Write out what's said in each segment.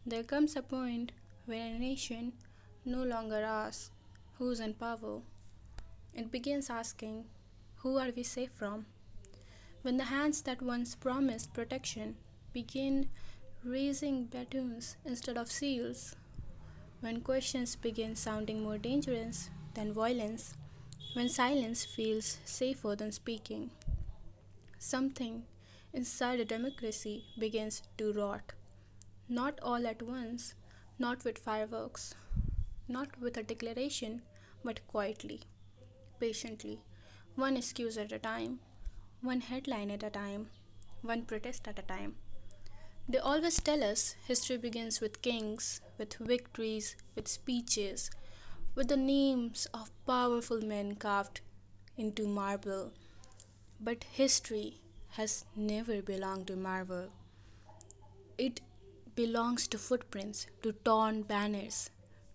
There comes a point when a nation no longer asks who's in power. It begins asking who are we safe from? When the hands that once promised protection begin raising batons instead of seals, when questions begin sounding more dangerous than violence, when silence feels safer than speaking, something inside a democracy begins to rot. Not all at once, not with fireworks, not with a declaration, but quietly, patiently, one excuse at a time, one headline at a time, one protest at a time. They always tell us history begins with kings, with victories, with speeches, with the names of powerful men carved into marble. But history has never belonged to marble. It belongs to footprints, to torn banners,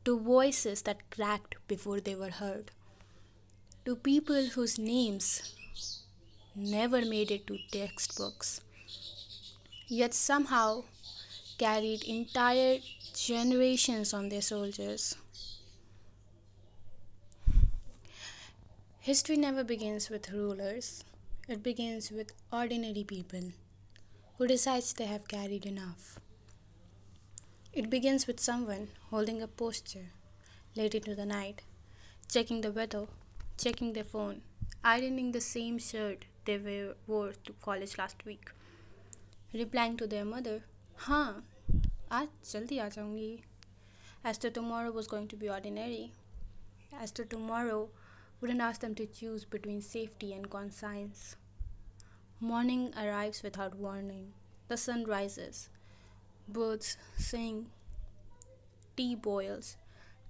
to voices that cracked before they were heard, to people whose names never made it to textbooks, yet somehow carried entire generations on their shoulders. History never begins with rulers, it begins with ordinary people who decides they have carried enough. It begins with someone holding a poster late into the night, checking the weather, checking their phone, ironing the same shirt they wore to college last week, replying to their mother, हाँ आज जल्दी आ जाऊंगी, as though tomorrow was going to be ordinary, as though tomorrow wouldn't ask them to choose between safety and conscience. Morning arrives without warning. The sun rises. Birds sing. Tea boils.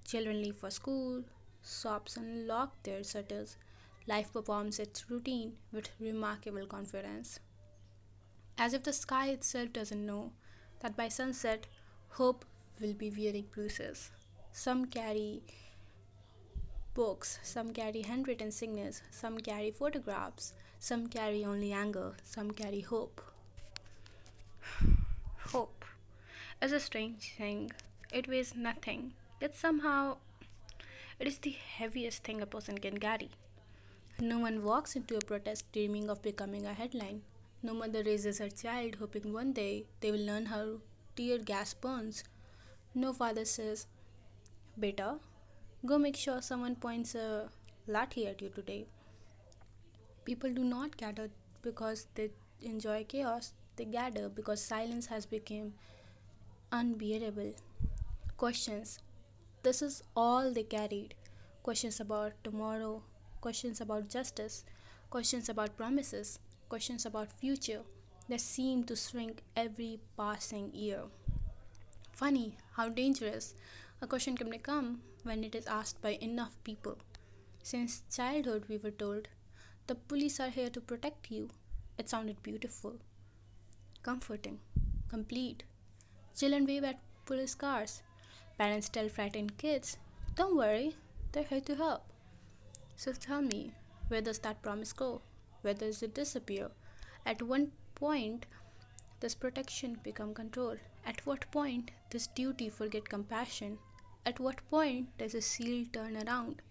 Children leave for school. Shops unlock their shutters. Life performs its routine with remarkable confidence. As if the sky itself doesn't know that by sunset, hope will be wearing bruises. Some carry books, some carry handwritten signals, some carry photographs, some carry only anger, some carry hope. Hope is a strange thing. It weighs nothing, yet somehow it is the heaviest thing a person can carry. No one walks into a protest dreaming of becoming a headline. No mother raises her child hoping one day they will learn how tear gas burns. No father says, Beta, go make sure someone points a lathi at you today. People do not gather because they enjoy chaos, they gather because silence has become unbearable. Questions. This is all they carried. Questions about tomorrow, questions about justice, questions about promises, questions about future that seem to shrink every passing year. Funny how dangerous a question can become when it is asked by enough people. Since childhood, we were told the police are here to protect you. It sounded beautiful, comforting, complete. Children wave at police cars. Parents tell frightened kids, don't worry, they're here to help. So tell me, where does that promise go? Where does it disappear? At one point, does protection become control? At what point does duty forget compassion? At what point does a seal turn around?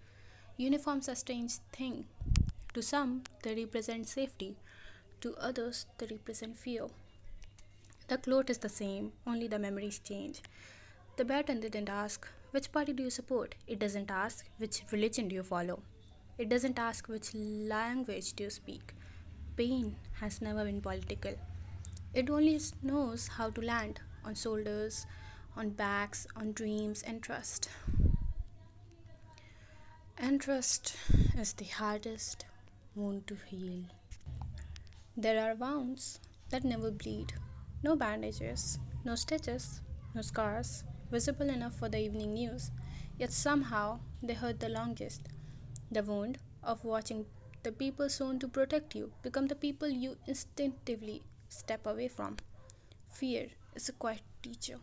Uniforms are a strange thing. To some, they represent safety. To others, they represent fear. The cloth is the same, only the memories change. The baton didn't ask, which party do you support? It doesn't ask, which religion do you follow? It doesn't ask, which language do you speak? Pain has never been political. It only knows how to land on shoulders, on backs, on dreams, and trust. And trust is the hardest wound to heal. There are wounds that never bleed. No bandages, no stitches, no scars, visible enough for the evening news. Yet somehow they hurt the longest. The wound of watching the people shown to protect you become the people you instinctively step away from. Fear is a quiet teacher.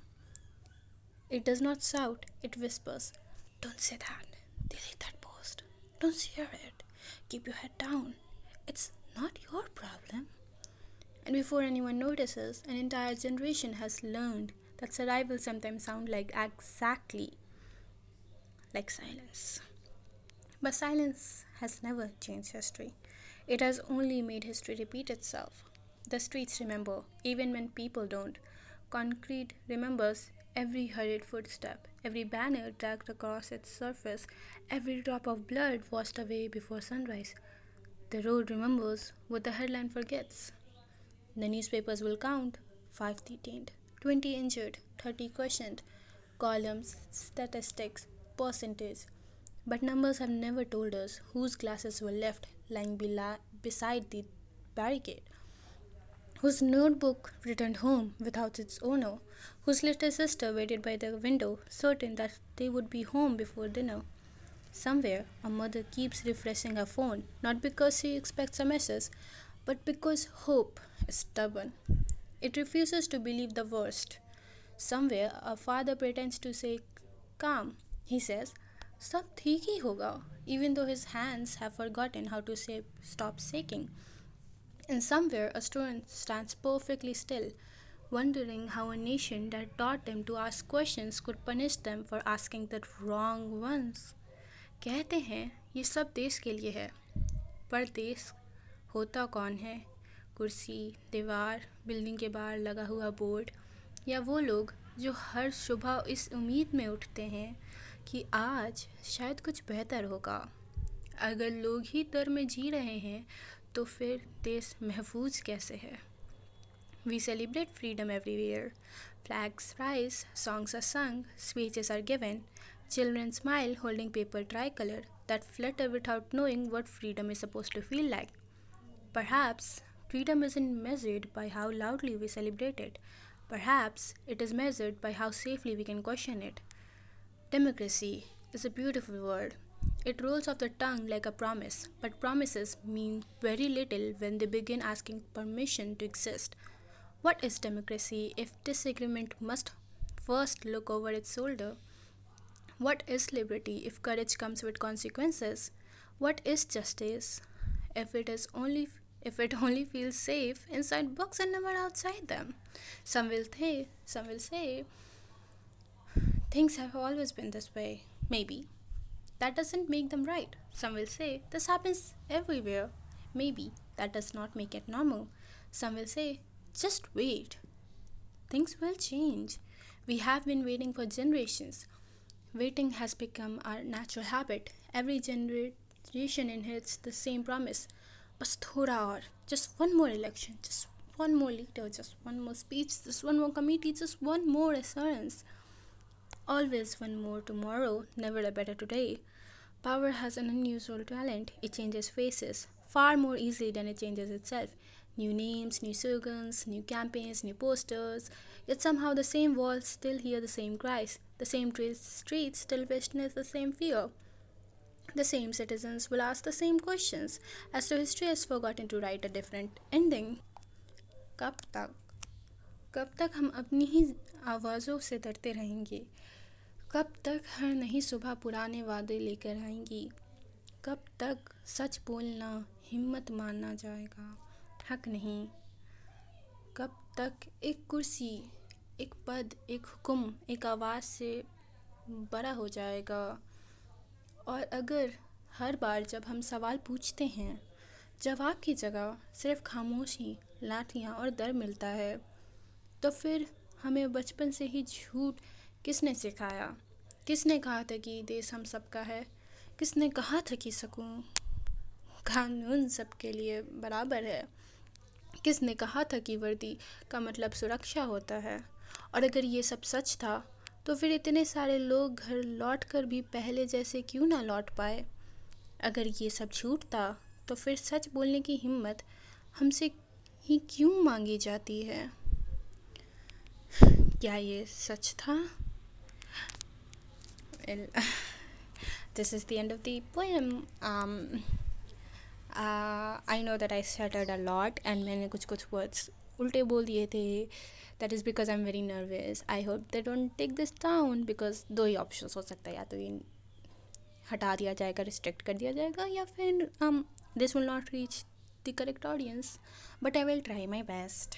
It does not shout, it whispers. Don't say that. Delete that post. Don't share it. Keep your head down. It's not your problem. And before anyone notices, an entire generation has learned That survival sometimes sound like exactly like silence. But silence has never changed history. It has only made history repeat itself. The streets remember, even when people don't. Concrete remembers every hurried footstep, every banner dragged across its surface, every drop of blood washed away before sunrise. The road remembers what the headline forgets. The newspapers will count 5 detained, 20 injured, 30 questioned, columns, statistics, percentage. But numbers have never told us whose glasses were left lying beside the barricade, whose notebook returned home without its owner, whose little sister waited by the window, certain that they would be home before dinner. Somewhere, a mother keeps refreshing her phone, not because she expects a message, but because hope is stubborn. It refuses to believe the worst. Somewhere, a father pretends to say calm. He says, सब ठीक ही होगा, even though his hands have forgotten how to say stop shaking. And somewhere, a student stands perfectly still, wondering how a nation that taught them to ask questions could punish them for asking the wrong ones. कहते हैं ये सब देश के लिए है, पर देश होता कौन है? कुर्सी, दीवार, बिल्डिंग के बाहर लगा हुआ बोर्ड, या वो लोग जो हर सुबह इस उम्मीद में उठते हैं कि आज शायद कुछ बेहतर होगा। अगर लोग ही डर में जी रहे हैं तो फिर देश महफूज कैसे है? We celebrate freedom everywhere. Flags rise, songs are sung, speeches are given. Children smile holding paper tricolor that flutter without knowing what freedom is supposed to feel like. Perhaps freedom isn't measured by how loudly we celebrate it. Perhaps it is measured by how safely we can question it. Democracy is a beautiful word. It rolls off the tongue like a promise, but promises mean very little when they begin asking permission to exist. What is democracy if disagreement must first look over its shoulder? What is liberty if courage comes with consequences? What is justice if if it only feels safe inside books and never outside them? Some will say things have always been this way. Maybe that doesn't make them right. Some will say this happens everywhere. Maybe that does not make it normal. Some will say just wait. Things will change. We have been waiting for generations. Waiting has become our natural habit. Every generation inherits the same promise. बस थोड़ा और, just one more election, just one more leader, just one more speech, just one more committee, just one more assurance. Always one more tomorrow, never a better today. Power has an unusual talent. It changes faces far more easily than it changes itself. New names, new slogans, new campaigns, new posters. Yet somehow the same walls still hear the same cries. The same streets still witness the same fear. The same citizens will ask the same questions, as though history has forgotten to write a different ending. कब तक कब तक हम अपनी ही आवाज़ों से डरते रहेंगे? कब तक हर नई सुबह पुराने वादे लेकर आएंगी? कब तक सच बोलना हिम्मत माना जाएगा, हक नहीं? कब तक एक कुर्सी, एक पद, एक हुक्म, एक आवाज़ से बड़ा हो जाएगा? और अगर हर बार जब हम सवाल पूछते हैं जवाब की जगह सिर्फ खामोशी, लाठियाँ और डर मिलता है, तो फिर हमें बचपन से ही झूठ किसने सिखाया? किसने कहा था कि देश हम सबका है? किसने कहा था कि कानून सबके लिए बराबर है? किसने कहा था कि वर्दी का मतलब सुरक्षा होता है? और अगर ये सब सच था तो फिर इतने सारे लोग घर लौट कर भी पहले जैसे क्यों ना लौट पाए? अगर ये सब झूठ था तो फिर सच बोलने की हिम्मत हमसे ही क्यों मांगी जाती है? क्या ये सच था? Well, this is the end of the poem. I know that I stuttered a lot and मैंने कुछ words उल्टे बोल दिए थे. That is because I'm very nervous. I hope they don't take this down because दो ही options हो सकता है, या तो ये हटा दिया जाएगा, restrict कर दिया जाएगा, या फिर this will not reach the correct audience. But I will try my best.